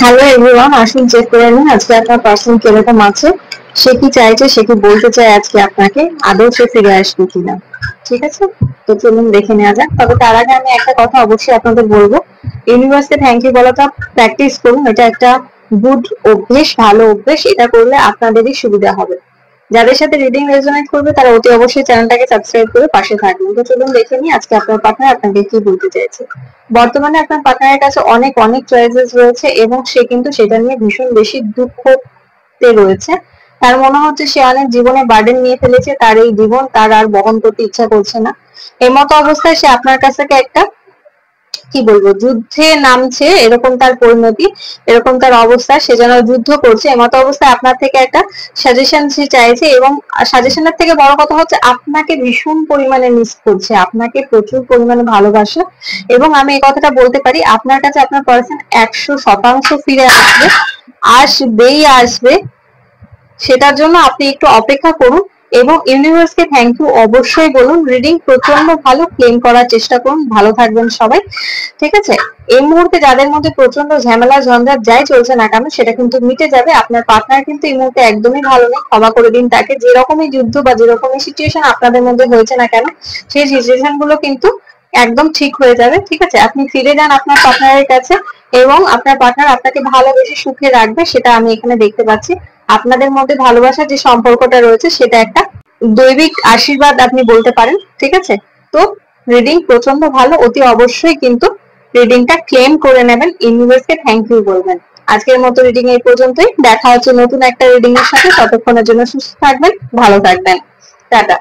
Hello everyone, আসুন check করে নিন আজকে আপনার পার্সন কিরকম আছে, সে কি চাইছে, সে কি বলতে চায় আজকে আপনাকে, আদৌ সে ফিরে আসবে কিনা। ঠিক আছে, তো চলুন দেখে নেওয়া যাক। তবে তার আগে আমি একটা কথা অবশ্যই আপনাদের বলবো, ইউনিভার্সকে থ্যাংক ইউ বলাটা প্র্যাকটিস করুন। এটা একটা গুড অভ্যেস, ভালো অভ্যেস। এটা করলে আপনাদেরই সুবিধা হবে। যাদের সাথে রিডিং রেজোনেট করবে তারা অতি অবশ্যই চ্যানেলটাকে সাবস্ক্রাইব করে পাশে থাকবেন। তো চলুন দেখে নিই আজকে আপনার পার্টনার আপনাকে কি বলতে চাইছে। বর্তমানে আপনার পার্টনারের কাছে অনেক অনেক চয়েসেস রয়েছে এবং সে কিন্তু সেটা নিয়ে ভীষণ বেশি দুঃখতে রয়েছে। তার মনে হচ্ছে সে অনেক জীবনে বার্ডেন নিয়ে ফেলেছে, তার এই জীবন তার আর বহন করতে ইচ্ছা করছে না। এই মতো অবস্থায় সে আপনার কাছ থেকে একটা কি বলবো যুদ্ধে নামছে, এরকম তার পরিণতি, এরকম তার অবস্থা। সে যেন যুদ্ধ করছে। এমতো অবস্থায় আপনার থেকে একটা সাজেশন সে চাইছে এবং সাজেশনের থেকে বড় কথা হচ্ছে আপনাকে ভীষণ পরিমাণে মিস করছে, আপনাকে প্রচুর পরিমাণে ভালোবাসে। এবং আমি এই কথাটা বলতে পারি, আপনার কাছে আপনার পার্সন 100% ফিরে আসবে, আসবেই আসবে। সেটার জন্য আপনি একটু অপেক্ষা করুন এবং ইউনিভার্সকে থ্যাংক ইউ অবশ্যই বলুন। রিডিং প্রচন্ড ভালো, ক্লেম করার চেষ্টা করুন। ভালো থাকবেন সবাই, ঠিক আছে। এই মুহূর্তে যাদের মধ্যে প্রচন্ড ঝামেলা ঝঞ্ঝাট যাই চলছে না কেন সেটা কিন্তু মিটে যাবে। আপনার পার্টনার কিন্তু এই মুহূর্তে একদমই ভালো নেই, ক্ষমা করে দিন তাকে। যেরকমই যুদ্ধ বা যেরকমই সিচুয়েশন আপনাদের মধ্যে হয়েছে না কেন, সেই সিচুয়েশন গুলো কিন্তু একদম ঠিক হয়ে যাবে, ঠিক আছে। আপনি ফিরে যান আপনার পার্টনারের কাছে এবং আপনার পার্টনার আপনাকে ভালোবেসে সুখে রাখবে, সেটা আমি এখানে দেখতে পাচ্ছি। আপনাদের মধ্যে ভালোবাসার যে সম্পর্কটা রয়েছে সেটা একটা দৈবিক আশীর্বাদ আপনি বলতে পারেন, ঠিক আছে। তো রিডিং প্রচন্ড ভালো, অতি অবশ্যই কিন্তু রিডিংটা ক্লেম করে নেবেন, ইউনিভার্সকে থ্যাংক ইউ বলবেন। আজকের মতো রিডিং এই পর্যন্তই। দেখা হচ্ছে নতুন একটা রিডিং এর সাথে। ততক্ষণের জন্য সুস্থ থাকবেন, ভালো থাকবেন, টাটা।